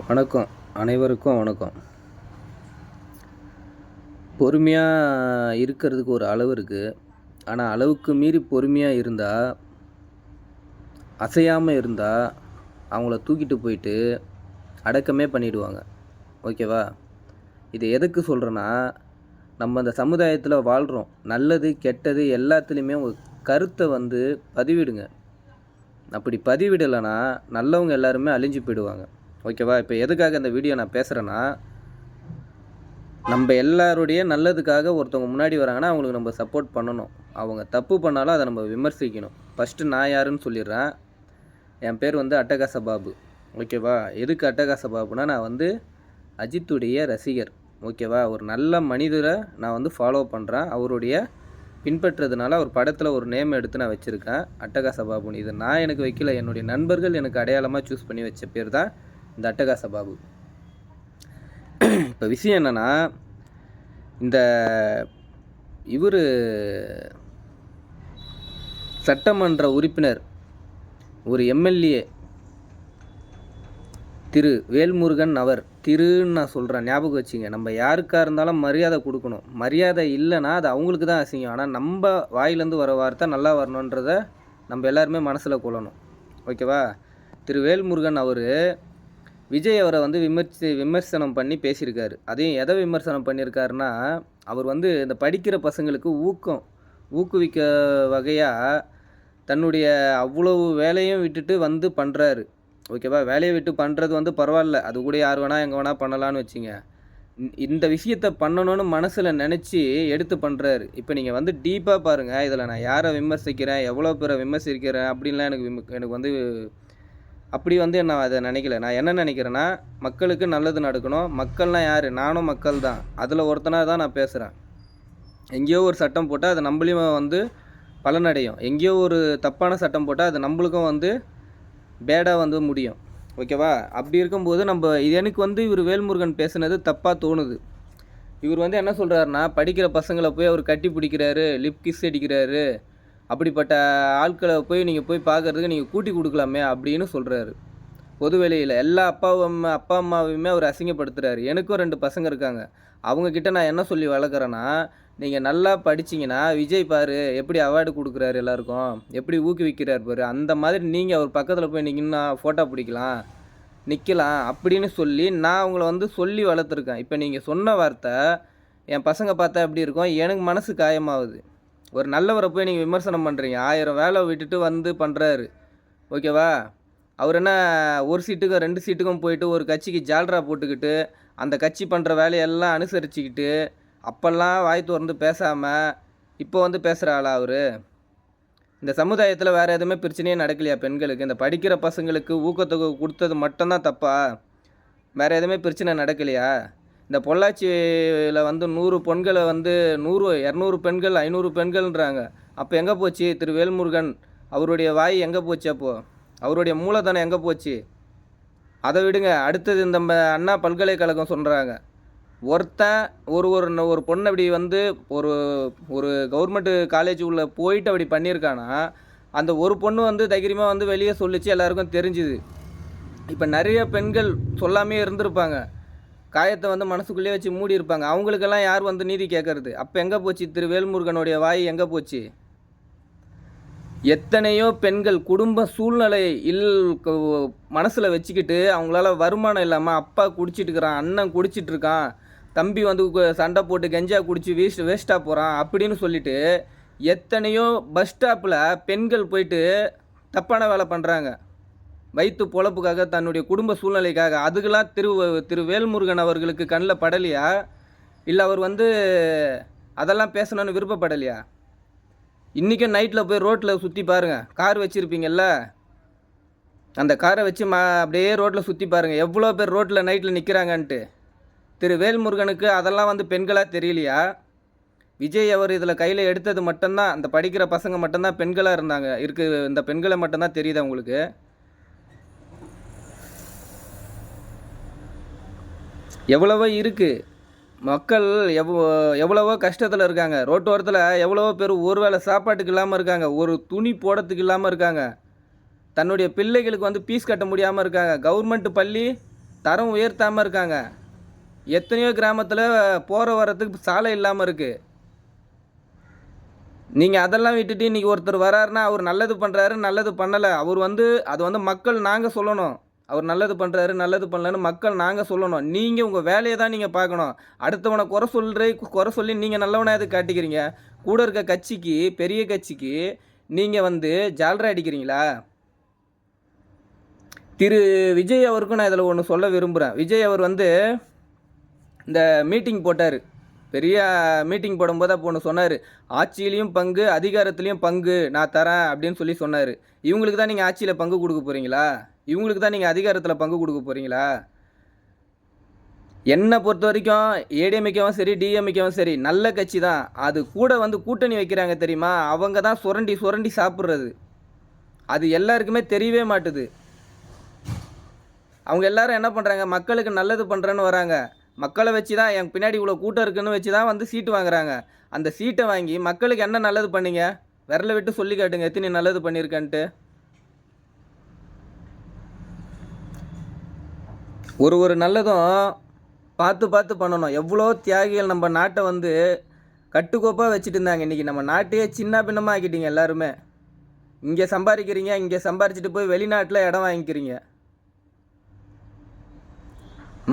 வணக்கம். அனைவருக்கும் வணக்கம். பொறுமையாக இருக்கிறதுக்கு ஒரு அளவு இருக்குது. ஆனால் அளவுக்கு மீறி பொறுமையாக இருந்தால், அசையாமல் இருந்தால், அவங்கள தூக்கிட்டு போயிட்டு அடக்கமே பண்ணிடுவாங்க. ஓகேவா? இது எதுக்கு சொல்கிறேன்னா, நம்ம அந்த சமுதாயத்தில் வாழ்கிறோம். நல்லது, கெட்டது எல்லாத்துலேயுமே உங்கள் கருத்தை பதிவிடுங்க. அப்படி பதிவிடலைன்னா நல்லவங்க எல்லாருமே அழிஞ்சு போயிடுவாங்க. ஓகேவா? இப்போ எதுக்காக இந்த வீடியோ நான் பேசுகிறேன்னா, நம்ம எல்லாருடைய நல்லதுக்காக ஒருத்தவங்க முன்னாடி வராங்கன்னா அவங்களுக்கு நம்ம சப்போர்ட் பண்ணணும். அவங்க தப்பு பண்ணாலும் அதை நம்ம விமர்சிக்கணும். ஃபஸ்ட்டு நான் யாருன்னு சொல்லிடுறேன். என் பேர் அட்டகாச பாபு. ஓகேவா? எதுக்கு அட்டகாச பாபுனா, நான் அஜித்துடைய ரசிகர். ஓகேவா? ஒரு நல்ல மனிதரை நான் ஃபாலோ பண்ணுறேன். அவருடைய பின்பற்றுறதுனால அவர் படத்தில் ஒரு நேம் எடுத்து நான் வச்சுருக்கேன், அட்டகாச பாபுன்னு. இது நான் எனக்கு வைக்கல, என்னுடைய நண்பர்கள் எனக்கு அடையாளமாக சூஸ் பண்ணி வச்ச பேர் தான் இந்த அட்டகாச பாபு. இப்போ விஷயம் என்னென்னா, இந்த இவர் சட்டமன்ற உறுப்பினர், ஒரு எம்எல்ஏ திரு வேல்முருகன் அவர், திருன்னு நான் சொல்கிறேன், ஞாபகம் வச்சுங்க. நம்ம யாருக்காக இருந்தாலும் மரியாதை கொடுக்கணும். மரியாதை இல்லைன்னா அது அவங்களுக்கு தான் அசிங்கம். ஆனால் நம்ம வாயிலேருந்து வர வார்த்தை நல்லா வரணுன்றதை நம்ம எல்லாருமே மனசில் கொள்ளணும். ஓகேவா? திரு வேல்முருகன் அவர் விஜய் அவரை விமர்சனம் பண்ணி பேசியிருக்காரு. அதையும் எதை விமர்சனம் பண்ணியிருக்காருன்னா, அவர் இந்த படிக்கிற பசங்களுக்கு ஊக்குவிக்க வகையாக தன்னுடைய அவ்வளவு வேலையும் விட்டுட்டு பண்ணுறாரு. ஓகேவா? வேலையை விட்டு பண்ணுறது பரவாயில்ல, அது கூட யார் வேணால் எங்கே வேணால் பண்ணலான்னு வச்சுங்க. இந்த விஷயத்தை பண்ணணும்னு மனசில் நினச்சி எடுத்து பண்ணுறாரு. இப்போ நீங்கள் டீப்பாக பாருங்கள். இதில் நான் யாரை விமர்சிக்கிறேன், எவ்வளோ பேரை விமர்சிக்கிறேன் அப்படின்லாம் எனக்கு அப்படி நான் அதை நினைக்கல. நான் என்ன நினைக்கிறேன்னா, மக்களுக்கு நல்லது நடக்கணும். மக்கள்னால் யார்? நானும் மக்கள் தான். அதில் ஒருத்தனாக தான் நான் பேசுகிறேன். எங்கேயோ ஒரு சட்டம் போட்டால் அது நம்மளையும் பலனடையும். எங்கேயோ ஒரு தப்பான சட்டம் போட்டால் அது நம்மளுக்கும் பேடாக முடியும். ஓகேவா? அப்படி இருக்கும்போது எனக்கு இவர் வேல்முருகன் பேசுனது தப்பாக தோணுது. இவர் என்ன சொல்கிறாருன்னா, படிக்கிற பசங்களை போய் அவர் கட்டி பிடிக்கிறாரு, லிப் கிஸ் அடிக்கிறாரு, அப்படிப்பட்ட ஆட்களை நீங்கள் போய் பார்க்குறதுக்கு நீங்கள் கூட்டி கொடுக்கலாமே அப்படின்னு சொல்கிறாரு. பொது வேலையில் எல்லா அப்பா அம்மாவையுமே அவர் அசிங்கப்படுத்துகிறாரு. எனக்கும் 2 பசங்க இருக்காங்க. அவங்கக்கிட்ட நான் என்ன சொல்லி வளர்க்குறேன்னா, நீங்கள் நல்லா படிச்சிங்கன்னா விஜய் பாரு எப்படி அவார்டு கொடுக்குறாரு, எல்லாருக்கும் எப்படி ஊக்குவிக்கிறார் பாரு, அந்த மாதிரி நீங்கள் அவர் பக்கத்தில் போய் நின்னா ஃபோட்டோ பிடிக்கலாம், நிற்கலாம் அப்படின்னு சொல்லி நான் அவங்கள சொல்லி வளர்த்துருக்கேன். இப்போ நீங்கள் சொன்ன வார்த்தை என் பசங்க பார்த்தா எப்படி இருக்கும்? எனக்கு மனசு காயமாகுது. ஒரு நல்லவரை போய் நீங்கள் விமர்சனம் பண்ணுறீங்க. 1000 வேலை விட்டுட்டு பண்ணுறாரு. ஓகேவா? அவர் என்ன ஒரு சீட்டுக்கும் 2 சீட்டுக்கும் போயிட்டு ஒரு கட்சிக்கு ஜால்ரா போட்டுக்கிட்டு அந்த கட்சி பண்ணுற வேலையெல்லாம் அனுசரிச்சுக்கிட்டு அப்போல்லாம் வாய் திறந்து பேசாமல் இப்போ பேசுகிற ஆளா அவர்? இந்த சமுதாயத்தில் வேறு எதுவுமே பிரச்சனையே நடக்கலையா பெண்களுக்கு? இந்த படிக்கிற பசங்களுக்கு ஊக்கத்தொகை கொடுத்தது மட்டும்தான் தப்பா? வேறு எதுவுமே பிரச்சனை நடக்கலையா? இந்த பொள்ளாச்சியில் 100 பெண்களை 100 200 பெண்கள் 500 பெண்கள்ன்றாங்க. அப்போ எங்கே போச்சு திரு வேல்முருகன்? அவருடைய வாய் எங்கே போச்சு? அப்போது அவருடைய மூலதனம் எங்கே போச்சு? அதை விடுங்க. அடுத்தது இந்த அண்ணா பல்கலைக்கழகம் சொல்கிறாங்க, ஒருத்தன் ஒரு பொண்ணை அப்படி ஒரு ஒரு கவர்மெண்ட்டு காலேஜ் உள்ளே போயிட்டு அப்படி பண்ணியிருக்கானா, அந்த ஒரு பொண்ணு தைரியமாக வெளியே சொல்லிச்சு, எல்லாருக்கும் தெரிஞ்சுது. இப்போ நிறைய பெண்கள் சொல்லாமே இருந்திருப்பாங்க, காயத்தை மனசுக்குள்ளேயே வச்சு மூடி இருப்பாங்க. அவங்களுக்கெல்லாம் யார் நீதி கேட்கறது? அப்போ எங்கே போச்சு திரு வேல்முருகனுடைய வாய் எங்கே போச்சு? எத்தனையோ பெண்கள் குடும்ப சூழ்நிலை மனசில் வச்சுக்கிட்டு அவங்களால வருமானம் இல்லாமல் அப்பா குடிச்சிட்டு இருக்கிறான், அண்ணன் குடிச்சிட்டு இருக்கான், தம்பி சண்டை போட்டு கெஞ்சா குடிச்சு வேஸ்ட்டாக போகிறான் அப்படின்னு சொல்லிட்டு எத்தனையோ பஸ் ஸ்டாப்பில் பெண்கள் போயிட்டு தப்பான வேலை பண்ணுறாங்க, வயிற்று பொழப்புக்காக, தன்னுடைய குடும்ப சூழ்நிலைக்காக. அதுக்கெல்லாம் திரு வேல்முருகன் அவர்களுக்கு கண்ணில் படலையா? இல்லை அவர் அதெல்லாம் பேசணும்னு விருப்பப்படலையா? இன்றைக்கும் நைட்டில் போய் ரோட்டில் சுற்றி பாருங்கள். கார் வச்சுருப்பீங்கள்ல, அந்த காரை வச்சு அப்படியே ரோட்டில் சுற்றி பாருங்கள், எவ்வளோ பேர் ரோட்டில் நைட்டில் நிற்கிறாங்கன்ட்டு. திரு வேல்முருகனுக்கு அதெல்லாம் பெண்களாக தெரியலையா? விஜய் அவர் இதில் கையில் எடுத்தது மட்டும்தான், அந்த படிக்கிற பசங்க மட்டும்தான் பெண்களாக இருந்தாங்க. இந்த பெண்களை மட்டும்தான் தெரியுதா உங்களுக்கு? எவ்வளவோ இருக்குது. மக்கள் எவ்வளவோ கஷ்டத்தில் இருக்காங்க. ரோட்டோரத்தில் எவ்வளவோ பேர் ஒரு வேளை சாப்பாட்டுக்கு இல்லாமல் இருக்காங்க, ஒரு துணி போடுறதுக்கு இல்லாமல் இருக்காங்க, தன்னுடைய பிள்ளைகளுக்கு ஃபீஸ் கட்ட முடியாமல் இருக்காங்க. கவர்மெண்ட் பள்ளி தரம் உயர்த்தாமல் இருக்காங்க. எத்தனையோ கிராமத்தில் போகிற வரத்துக்கு சாலை இல்லாமல் இருக்குது. நீங்கள் அதெல்லாம் விட்டுட்டு இன்றைக்கி ஒருத்தர் வராருன்னா அவர் நல்லது பண்ணுறாரு, நல்லது பண்ணலை, அவர் அது மக்கள் நாங்கள் சொல்லணும். அவர் நல்லது பண்ணுறாரு, நல்லது பண்ணலன்னு மக்கள் நாங்கள் சொல்லணும். நீங்கள் உங்கள் வேலையை தான் நீங்கள் பார்க்கணும். அடுத்தவனை குறை சொல்லி நீங்கள் நல்லவனாக எது காட்டிக்கிறீங்க? கூட இருக்க கட்சிக்கு, பெரிய கட்சிக்கு நீங்கள் ஜால்ரா அடிக்கிறீங்களா? திரு விஜய் அவருக்கும் நான் இதில் ஒன்று சொல்ல விரும்புகிறேன். விஜய் அவர் இந்த மீட்டிங் போட்டார். பெரிய மீட்டிங் போடும்போது அப்போ ஒன்று சொன்னார், ஆட்சியிலையும் பங்கு, அதிகாரத்துலேயும் பங்கு நான் தரேன் அப்படின்னு சொன்னார். இவங்களுக்கு தான் நீங்கள் ஆட்சியில் பங்கு கொடுக்க போகிறீங்களா? இவங்களுக்கு தான் நீங்கள் அதிகாரத்தில் பங்கு கொடுக்க போகிறீங்களா? என்னை பொறுத்த வரைக்கும் ஏடிஎம்கேவும் சரி, டிஎம்கேவும் சரி, நல்ல கட்சி தான். அது கூட கூட்டணி வைக்கிறாங்க தெரியுமா? அவங்க தான் சுரண்டி சுரண்டி சாப்பிட்றது. அது எல்லாருக்குமே தெரியவே மாட்டுது. அவங்க எல்லாரும் என்ன பண்ணுறாங்க? மக்களுக்கு நல்லது பண்ணுறேன்னு வராங்க. மக்களை வச்சு தான், என் பின்னாடி இவ்வளோ கூட்டம் இருக்குன்னு வச்சு தான் சீட்டு வாங்குறாங்க. அந்த சீட்டை வாங்கி மக்களுக்கு என்ன நல்லது பண்ணீங்க? விரலை விட்டு சொல்லி காட்டுங்க எத்தனை நல்லது பண்ணியிருக்கன்ட்டு. ஒரு நல்லதும் பார்த்து பார்த்து பண்ணணும். எவ்வளோ தியாகிகள் நம்ம நாட்டை கட்டுக்கோப்பாக வச்சுட்டு இருந்தாங்க. இன்றைக்கி நம்ம நாட்டையே சின்ன பின்னமாக ஆக்கிட்டீங்க எல்லாருமே. இங்கே சம்பாதிக்கிறீங்க, இங்கே சம்பாரிச்சிட்டு போய் வெளிநாட்டில் இடம் வாங்கிக்கிறீங்க.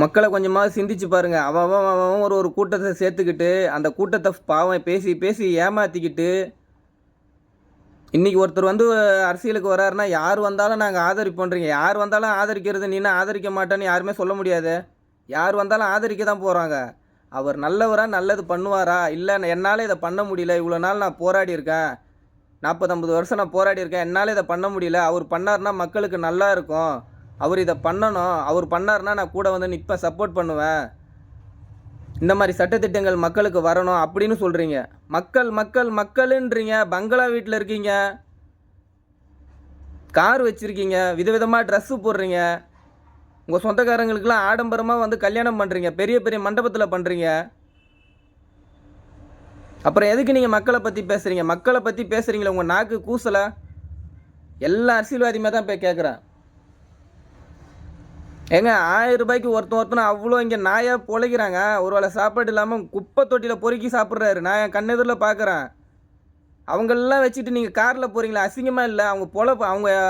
மக்களை கொஞ்சமாக சிந்திச்சு பாருங்கள். அவன் ஒரு கூட்டத்தை சேர்த்துக்கிட்டு அந்த கூட்டத்தை பாவம் பேசி பேசி ஏமாற்றிக்கிட்டு இன்றைக்கி ஒருத்தர் அரசியலுக்கு வராருன்னா யார் வந்தாலும் நாங்கள் ஆதரிப்போன்றீங்க. யார் வந்தாலும் ஆதரிக்கிறது, நீனா ஆதரிக்க மாட்டேன்னு யாருமே சொல்ல முடியாது. யார் வந்தாலும் ஆதரிக்க தான் போகிறாங்க. அவர் நல்லவரா, நல்லது பண்ணுவாரா? இல்லை என்னால் இதை பண்ண முடியல, இவ்வளோ நாள் நான் போராடி இருக்கேன், 40-50 வருஷம் நான் போராடி இருக்கேன், என்னால் இதை பண்ண முடியல, அவர் பண்ணார்னா மக்களுக்கு நல்லா இருக்கும், அவர் இதை பண்ணணும், அவர் பண்ணார்னா நான் கூட நிற்பேன், சப்போர்ட் பண்ணுவேன், இந்த மாதிரி சட்டத்திட்டங்கள் மக்களுக்கு வரணும் அப்படின்னு சொல்கிறீங்க. மக்கள் மக்கள் மக்களுன்றீங்க. பங்களா வீட்டில் இருக்கீங்க, கார் வச்சுருக்கீங்க, விதவிதமாக ட்ரெஸ்ஸு போடுறீங்க, உங்கள் சொந்தக்காரங்களுக்கெல்லாம் ஆடம்பரமாக கல்யாணம் பண்ணுறீங்க, பெரிய பெரிய மண்டபத்தில் பண்ணுறீங்க. அப்புறம் எதுக்கு நீங்கள் மக்களை பற்றி பேசுகிறீங்க? மக்களை பற்றி பேசுகிறீங்களே, உங்கள் நாக்கு கூசலை. எல்லா அரசியல்வாதியுமே தான் போய் கேட்குறேன். ஏங்க 1000 ரூபாய்க்கு ஒருத்தனை அவ்வளோ இங்கே நாயாக பொழைக்கிறாங்க. ஒரு வேளை சாப்பாடு இல்லாமல் குப்பை தொட்டியில் பொறுக்கி சாப்பிட்றாரு. நான் என் கண்ணெதிரில் பார்க்குறேன். அவங்களெல்லாம் வச்சுட்டு நீங்கள் காரில் போகிறீங்களா? அசிங்கமாக இல்லை? அவங்க பொழப்பு,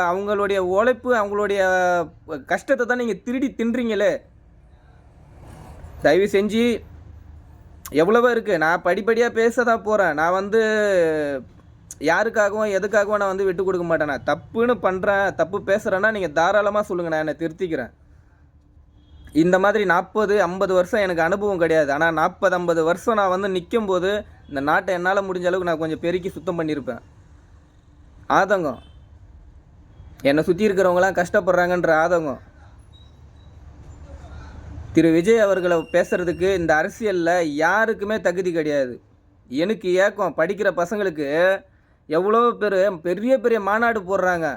அவங்களுடைய உழைப்பு, அவங்களுடைய கஷ்டத்தை தான் நீங்கள் திருடி தின்றீங்களே. தயவு செஞ்சு எவ்வளவோ இருக்குது. நான் படிப்படியாக பேச தான் போகிறேன். நான் யாருக்காகவும் எதுக்காகவும் நான் விட்டு கொடுக்க மாட்டேன். நான் தப்புன்னு பண்ணுறேன், தப்பு பேசுகிறேன்னா நீங்கள் தாராளமாக சொல்லுங்கள், நான் என்னை திருத்திக்கிறேன். இந்த மாதிரி 40-50 வருஷம் எனக்கு அனுபவம் கிடையாது. ஆனால் 40-50 வருஷம் நான் நிற்கும்போது இந்த நாட்டை என்னால் முடிஞ்ச அளவுக்கு நான் கொஞ்சம் பெருக்கி சுத்தம் பண்ணியிருப்பேன். ஆதங்கம், என்னை சுற்றி இருக்கிறவங்களாம் கஷ்டப்படுறாங்கன்ற ஆதங்கம். திரு விஜய் அவர்களை பேசுகிறதுக்கு இந்த அரசியலில் யாருக்குமே தகுதி கிடையாது. எனக்கு ஏக்கம், படிக்கிற பசங்களுக்கு எவ்வளோ பேர் பெரிய பெரிய மாநாடு போடுறாங்க,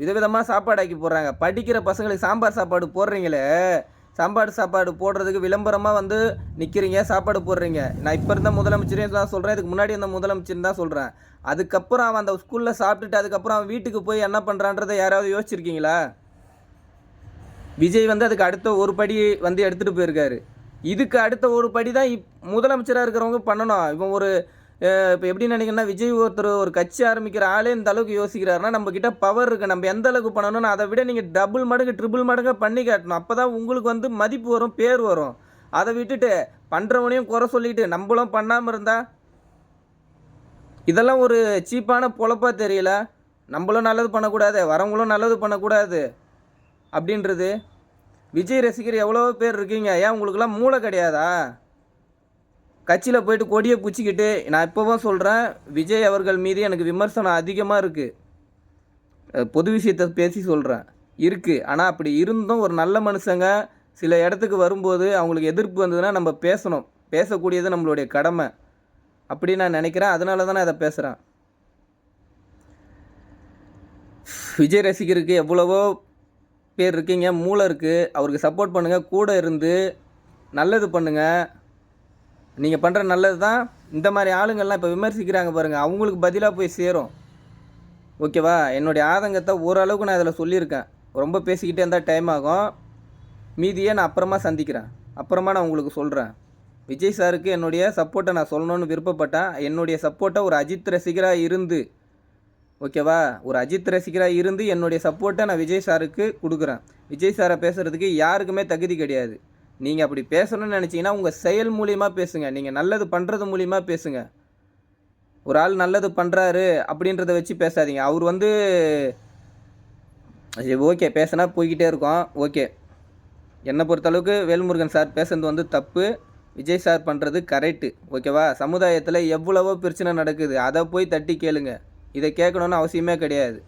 விதவிதமாக சாப்பாடு ஆக்கி போடுறாங்க. படிக்கிற பசங்களுக்கு சாம்பார் சாப்பாடு போடுறீங்களே, சாப்பாடு போடுறதுக்கு விளம்பரமாக நிற்கிறீங்க, சாப்பாடு போடுறீங்க. நான் இப்போ இருந்த முதலமைச்சரையும் தான் சொல்கிறேன், இதுக்கு முன்னாடி இருந்த முதலமைச்சர் தான் சொல்கிறேன். அதுக்கப்புறம் அவன் அந்த ஸ்கூலில் சாப்பிட்டுட்டு அதுக்கப்புறம் அவன் வீட்டுக்கு போய் என்ன பண்ணுறான்றதை யாராவது யோசிச்சிருக்கீங்களா? விஜய் அதுக்கு அடுத்த ஒரு படி எடுத்துகிட்டு போயிருக்காரு. இதுக்கு அடுத்த ஒரு படி தான் முதலமைச்சராக இருக்கிறவங்க பண்ணணும். இவன் இப்போ எப்படி நினைக்கிறேன்னா, விஜய் ஒரு கட்சி ஆரம்பிக்கிற ஆளே இந்த அளவுக்கு யோசிக்கிறாருன்னா நம்மக்கிட்ட பவர் இருக்குது, நம்ம எந்த அளவுக்கு பண்ணணும்னு அதை விட நீங்கள் டபுள் மடங்கு ட்ரிபிள் மடங்காக பண்ணி காட்டணும். அப்போ தான் உங்களுக்கு மதிப்பு வரும், பேர் வரும். அதை விட்டுட்டு பண்ணுறவனையும் குறை சொல்லிட்டு நம்மளும் பண்ணாமல் இருந்தால் இதெல்லாம் ஒரு சீப்பான பொழப்பாக தெரியல. நம்மளும் நல்லது பண்ணக்கூடாது, வரவங்களும் நல்லது பண்ணக்கூடாது அப்படின்றது. விஜய் ரசிகர் எவ்வளோ பேர் இருக்கீங்க, ஏன் உங்களுக்கெல்லாம் மூளை கிடையாதா? கட்சியில் போய்ட்டு கொடியை பிடிச்சிக்கிட்டு, நான் இப்போவும் சொல்கிறேன், விஜய் அவர்கள் மீது எனக்கு விமர்சனம் அதிகமாக இருக்குது. பொது விஷயத்தை பேசி சொல்கிறேன், இருக்குது. ஆனால் அப்படி இருந்தும் ஒரு நல்ல மனுஷங்க சில இடத்துக்கு வரும்போது அவங்களுக்கு எதிர்ப்பு வந்ததுன்னா நம்ம பேசணும். பேசக்கூடியது நம்மளுடைய கடமை அப்படி நான் நினைக்கிறேன். அதனால தான் நான் இதை பேசுகிறேன். விஜய் ரசிகருக்கு எவ்வளவோ பேர் இருக்கீங்க, மூளை இருக்குது, அவருக்கு சப்போர்ட் பண்ணுங்கள், கூட இருந்து நல்லது பண்ணுங்கள். நீங்கள் பண்ணுற நல்லது தான் இந்த மாதிரி ஆளுங்கள்லாம் இப்போ விமர்சிக்கிறாங்க பாருங்கள், அவங்களுக்கு பதிலாக போய் சேரும். ஓகேவா? என்னுடைய ஆதங்கத்தை ஓரளவுக்கு நான் இதில் சொல்லியிருக்கேன். ரொம்ப பேசிக்கிட்டே இருந்தால் டைம் ஆகும். மீதியை நான் அப்புறமா சந்திக்கிறேன். அப்புறமா நான் உங்களுக்கு சொல்கிறேன். விஜய் சாருக்கு என்னுடைய சப்போர்ட்டை நான் சொல்லணும்னு விருப்பப்பட்டேன். என்னுடைய சப்போர்ட்டை ஒரு அஜித் ரசிகராக இருந்து, ஓகேவா, ஒரு அஜித் ரசிகராக இருந்து என்னுடைய சப்போர்ட்டை நான் விஜய் சாருக்கு கொடுக்குறேன். விஜய் சாரை பேசுகிறதுக்கு யாருக்குமே தகுதி கிடையாது. நீங்கள் அப்படி பேசணும்னு நினச்சிங்கன்னா உங்கள் செயல் மூலிமா பேசுங்க. நீங்கள் நல்லது பண்ணுறது மூலிமா பேசுங்க. ஒரு ஆள் நல்லது பண்ணுறாரு அப்படின்றத வச்சு பேசாதீங்க. அவர் ஓகே பேசினா போய்கிட்டே இருக்கோம். ஓகே, என்னை பொறுத்தளவுக்கு வேல்முருகன் சார் பேசுனது தப்பு, விஜய் சார் பண்ணுறது கரெக்டு. ஓகேவா, சமுதாயத்தில் எவ்வளவோ பிரச்சனை நடக்குது, அதை போய் தட்டி கேளுங்க. இதை கேட்கணுன்னு அவசியமே கிடையாது.